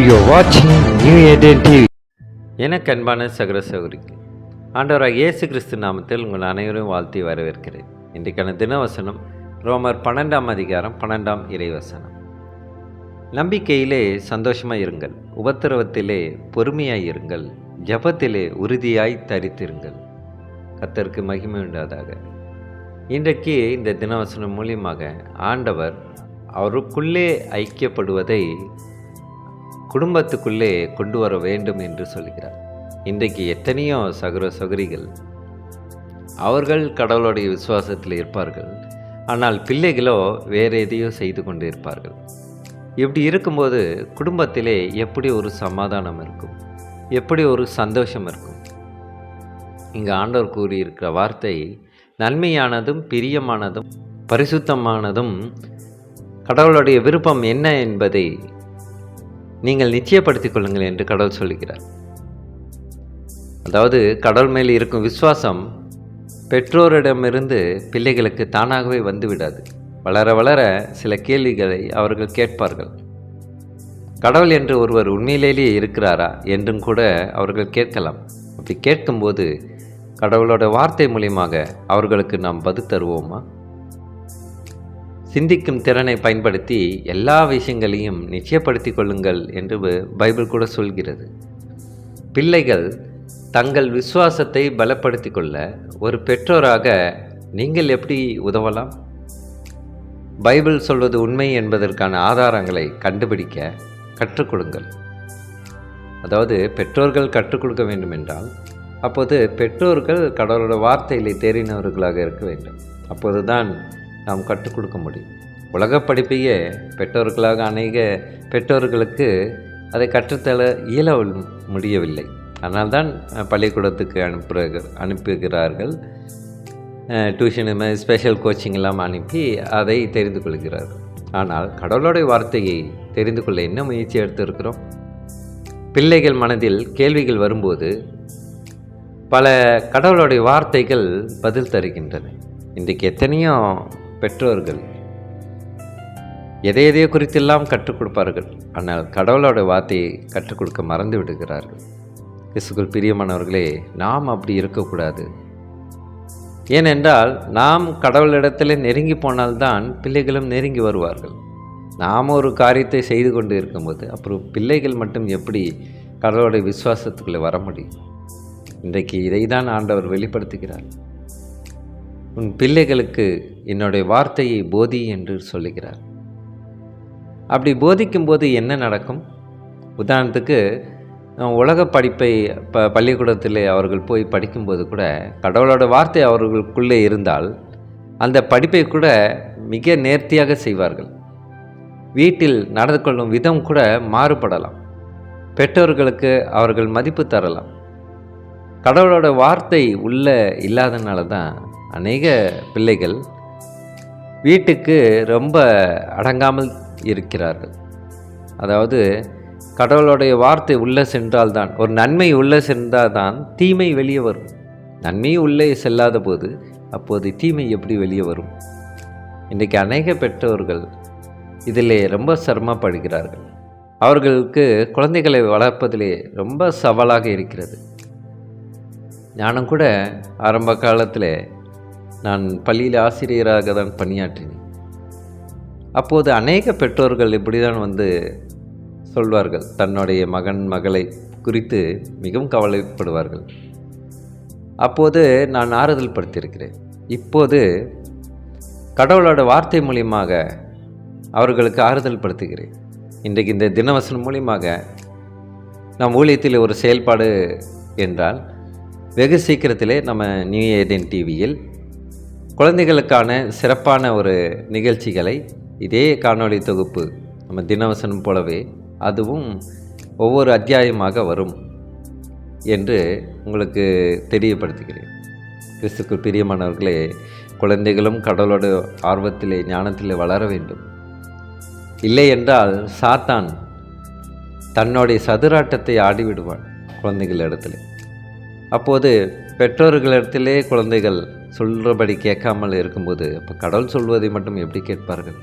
you're watching New Eden TV. எனக்கு அன்பான சகோதர சகோதரிக்கு ஆண்டவராக இயேசு கிறிஸ்து நாமத்தில் உங்கள் அனைவரும் வாழ்த்தி வரவேற்கிறேன். இன்றைக்கான தினவசனம் ரோமர் 12ஆம் அதிகாரம் 12ஆம் இறைவசனம். நம்பிக்கையிலே சந்தோஷமாக இருங்கள், உபத்திரவத்திலே பொறுமையாய் இருங்கள், ஜபத்திலே உறுதியாய் தரித்திருங்கள். கர்த்தருக்கு மகிமை உண்டாதாக. இன்றைக்கு இந்த தினவசனம் மூலியமாக ஆண்டவர் அவருக்குள்ளே ஐக்கியப்படுவதை குடும்பத்துக்குள்ளே கொண்டு வர வேண்டும் என்று சொல்கிறார். இன்றைக்கு எத்தனையோ சகோதர சகோதரிகள் அவர்கள் கடவுளுடைய விசுவாசத்தில் இருப்பார்கள், ஆனால் பிள்ளைகளோ வேறு எதையோ செய்து கொண்டு இருப்பார்கள். இப்படி இருக்கும்போது குடும்பத்திலே எப்படி ஒரு சமாதானம் இருக்கும், எப்படி ஒரு சந்தோஷம் இருக்கும்? இங்கே ஆண்டவர் கூறியிருக்கிற வார்த்தை நன்மையானதும் பிரியமானதும் பரிசுத்தமானதும் கடவுளுடைய விருப்பம் என்ன என்பதை நீங்கள் நிச்சயப்படுத்திக் கொள்ளுங்கள் என்று கடவுள் சொல்கிறார். அதாவது கடவுள் மேல் இருக்கும் விசுவாசம் பெற்றோரிடமிருந்து பிள்ளைகளுக்கு தானாகவே வந்துவிடாது. வளர வளர சில கேள்விகளை அவர்கள் கேட்பார்கள். கடவுள் என்று ஒருவர் உண்மையிலேயே இருக்கிறாரா என்றும் கூட அவர்கள் கேட்கலாம். அப்படி கேட்கும்போது கடவுளோட வார்த்தை மூலியமாக அவர்களுக்கு நாம் பதில் தருவோமா? சிந்திக்கும் திறனை பயன்படுத்தி எல்லா விஷயங்களையும் நிச்சயப்படுத்தி கொள்ளுங்கள் என்று பைபிள் கூட சொல்கிறது. பிள்ளைகள் தங்கள் விசுவாசத்தை பலப்படுத்தி கொள்ள ஒரு பெற்றோராக நீங்கள் எப்படி உதவலாம்? பைபிள் சொல்வது உண்மை என்பதற்கான ஆதாரங்களை கண்டுபிடிக்க கற்றுக் கொடுங்கள். அதாவது பெற்றோர்கள் கற்றுக் கொடுக்க வேண்டும் என்றால் அப்போது பெற்றோர்கள் கடவுளோட வார்த்தையிலே தேறினவர்களாக இருக்க வேண்டும். அப்போது தான் நாம் கற்றுக் கொடுக்க முடியும். உலக படிப்பையே பெற்றோர்களாக அநேக பெற்றோர்களுக்கு அதை கற்றுத்தர இயல முடியவில்லை. அதனால்தான் பள்ளிக்கூடத்துக்கு அனுப்புகிறார்கள், டியூஷனு ஸ்பெஷல் கோச்சிங் எல்லாம் அனுப்பி அதை தெரிந்து கொள்கிறார்கள். ஆனால் கடவுளுடைய வார்த்தையை தெரிந்து கொள்ள என்ன முயற்சி எடுத்திருக்கிறோம்? பிள்ளைகள் மனதில் கேள்விகள் வரும்போது பல கடவுளுடைய வார்த்தைகள் பதில் தருகின்றன. இன்றைக்கு எத்தனையோ பெற்றோர்கள் எதையோ குறித்தெல்லாம் கற்றுக் கொடுப்பார்கள், ஆனால் கடவுளோட வார்த்தையை கற்றுக் கொடுக்க மறந்து விடுகிறார்கள். கிறிஸ்துவுக்குள் பிரியமானவர்களே, நாம் அப்படி இருக்கக்கூடாது. ஏனென்றால் நாம் கடவுளிடத்தில் நெருங்கி போனால்தான் பிள்ளைகளும் நெருங்கி வருவார்கள். நாம் ஒரு காரியத்தை செய்து கொண்டு இருக்கும்போது அப்புறம் பிள்ளைகள் மட்டும் எப்படி கடவுளுடைய விசுவாசத்துக்குள்ளே வர முடியும்? இன்றைக்கு இதை தான் ஆண்டவர் வெளிப்படுத்துகிறார். உன் பிள்ளைகளுக்கு என்னுடைய வார்த்தையை போதி என்று சொல்லுகிறார். அப்படி போதிக்கும்போது என்ன நடக்கும்? உதாரணத்துக்கு உலக படிப்பை பள்ளிக்கூடத்தில் அவர்கள் போய் படிக்கும்போது கூட கடவுளோட வார்த்தை அவர்களுக்குள்ளே இருந்தால் அந்த படிப்பை கூட மிக நேர்த்தியாக செய்வார்கள். வீட்டில் நடந்து கொள்ளும் விதம் கூட மாறுபடலாம். பெற்றோர்களுக்கு அவர்கள் மதிப்பு தரலாம். கடவுளோட வார்த்தை உள்ள இல்லாதனால தான் அநேக பிள்ளைகள் வீட்டுக்கு ரொம்ப அடங்காமல் இருக்கிறார்கள். அதாவது கடவுளுடைய வார்த்தை உள்ளே சென்றால்தான், ஒரு நன்மை உள்ளே சென்றால் தான் தீமை வெளியே வரும். நன்மை உள்ளே செல்லாத போது அப்போது தீமை எப்படி வெளியே வரும்? இன்றைக்கு அநேக பெற்றோர்கள் இதிலே ரொம்ப சிரமப்படுகிறார்கள். அவர்களுக்கு குழந்தைகளை வளர்ப்பதிலே ரொம்ப சவாலாக இருக்கிறது. நானும் கூட ஆரம்ப காலத்தில் நான் பள்ளியில் ஆசிரியராக தான் பணியாற்றினேன். அப்போது அநேக பெற்றோர்கள் இப்படி தான் சொல்வார்கள், தன்னுடைய மகன் மகளை குறித்து மிகவும் கவலைப்படுவார்கள். அப்போது நான் ஆறுதல் படுத்தியிருக்கிறேன். இப்போது கடவுளோட வார்த்தை மூலியமாக அவர்களுக்கு ஆறுதல் படுத்துகிறேன். இன்றைக்கு இந்த தினவசனம் மூலியமாக நம் ஊழியத்தில் ஒரு செயல்பாடு என்றால் வெகு சீக்கிரத்திலே நம்ம நியூ ஏதேன் டிவியில் குழந்தைகளுக்கான சிறப்பான ஒரு நிகழ்ச்சிகளை இதே காணொளி தொகுப்பு நம்ம தினவசனம் போலவே அதுவும் ஒவ்வொரு அத்தியாயமாக வரும் என்று உங்களுக்கு தெரியப்படுத்துகிறேன். கிறிஸ்துவுக்குள் பிரியமானவர்களே, குழந்தைகளும் கடவுளோட ஆர்வத்திலே ஞானத்திலே வளர வேண்டும். இல்லை என்றால் சாத்தான் தன்னுடைய சதுராட்டத்தை ஆடிவிடுவான் குழந்தைகளிடத்தில். அப்போது பெற்றோர்களிடத்திலே குழந்தைகள் சொல்கிறபடி கேட்காமல் இருக்கும்போது அப்போ கடவுள் சொல்வதை மட்டும் எப்படி கேட்பார்கள்?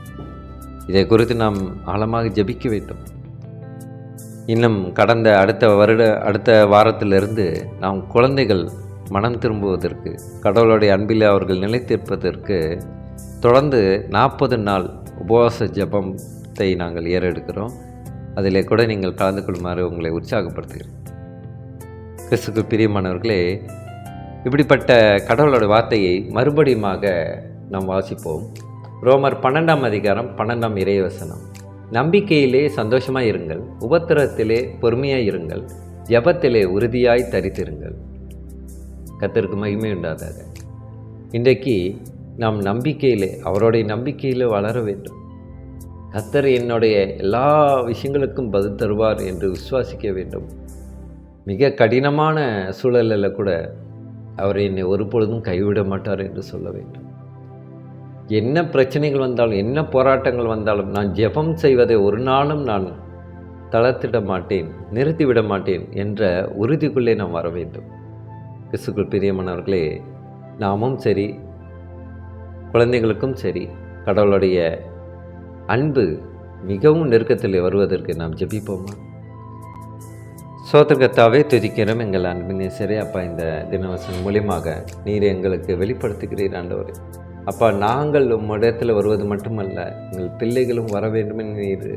இதை குறித்து நாம் ஆழமாக ஜெபிக்க வேண்டும். இன்னும் அடுத்த வாரத்திலிருந்து நாம் குழந்தைகள் மனம் திரும்புவதற்கு, கடவுளுடைய அன்பில் அவர்கள் நிலைத்திருப்பதற்கு தொடர்ந்து 40 நாள் உபவாச ஜெபத்தை நாங்கள் ஏறெடுக்கிறோம். அதிலே கூட நீங்கள் கலந்து கொள்ளுமாறு உங்களை உற்சாகப்படுத்துகிறேன். கிறிஸ்துவுக்கு பிரியமானவர்களே, இப்படிப்பட்ட கடவுளோட வார்த்தையை மறுபடியுமாக நாம் வாசிப்போம். ரோமர் 12ஆம் அதிகாரம் 12ஆம் இறைவசனம். நம்பிக்கையிலே சந்தோஷமாய் இருங்கள், உபத்திரத்திலே பொறுமையாய் இருங்கள், ஜெபத்திலே உறுதியாய் தரித்திருங்கள். கர்த்தருக்கு மகிமை உண்டாதாக. இன்றைக்கு நாம் நம்பிக்கையிலே, அவருடைய நம்பிக்கையிலே வளர வேண்டும். கர்த்தர் என்னுடைய எல்லா விஷயங்களுக்கும் பதில் தருவார் என்று விசுவாசிக்க வேண்டும். மிக கடினமான சூழலில் கூட அவர் என்னை ஒருபொழுதும் கைவிட மாட்டார் என்று சொல்ல வேண்டும். என்ன பிரச்சனைகள் வந்தாலும், என்ன போராட்டங்கள் வந்தாலும், நான் ஜெபம் செய்வதை ஒரு நாளும் நான் தளர்த்திட மாட்டேன், நிறுத்திவிட மாட்டேன் என்ற உறுதிக்குள்ளே நாம் வர வேண்டும். கிறிஸ்துவுக்குள் பிரியமானவர்களே, நாமும் சரி, குழந்தைகளுக்கும் சரி, கடவுளுடைய அன்பு மிகவும் நெருக்கத்தில் வருவதற்கு நாம் ஜெபிப்போமா? சோத்திரகத்தாவே துதிக்கிறோம் எங்கள் அன்பின் நேசரே. அப்பா, இந்த தினவசனம் மூலியமாக நீர் எங்களுக்கு வெளிப்படுத்துகிறீர் ஆண்டவரே. அப்பா, நாங்கள் உம்மிடத்தில் வருவது மட்டுமல்ல, எங்கள் பிள்ளைகளும் வர வேண்டும் என்று நீர்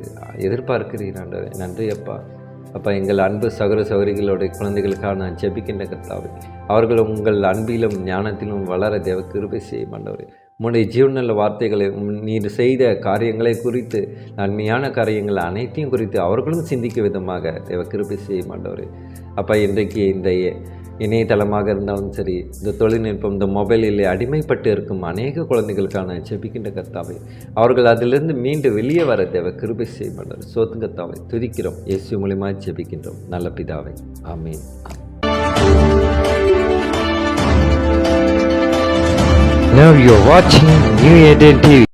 எதிர்பார்க்கிறீர் ஆண்டவரே. நன்றி அப்பா. அப்பா, எங்கள் அன்பு சகோதரிகளுடைய குழந்தைகளுக்காக நான் ஜெபிக்கின்ற கர்த்தாவே, அவர்கள் உங்கள் அன்பிலும் ஞானத்திலும் வளர தேவ கிருபை செய்யும் ஆண்டவரே. உம்முடைய ஜீவனுள்ள வார்த்தைகளை, நீர் செய்த காரியங்களை குறித்து, நன்மையான காரியங்கள் அனைத்தையும் குறித்து அவர்களும் சிந்திக்க விதமாக தேவ கிருபை செய்யும் ஆண்டவரே. அப்பா, இன்றைக்கு இந்த இணையதளமாக இருந்தாலும் சரி, இந்த தொழில்நுட்பம், இந்த மொபைலில் அடிமைப்பட்டு இருக்கும் அநேக குழந்தைகளுக்கான ஜெபிக்கின்ற கர்த்தாவே, அவர்கள் அதிலிருந்து மீண்டு வெளியே வர தேவ கிருபை செய்ய மாட்டார். சோத்து கர்த்தாவை துதிக்கிறோம், இயேசு மூலியமாக ஜெபிக்கின்றோம் நல்ல பிதாவை. ஆமென். Now you're watching New Eden TV.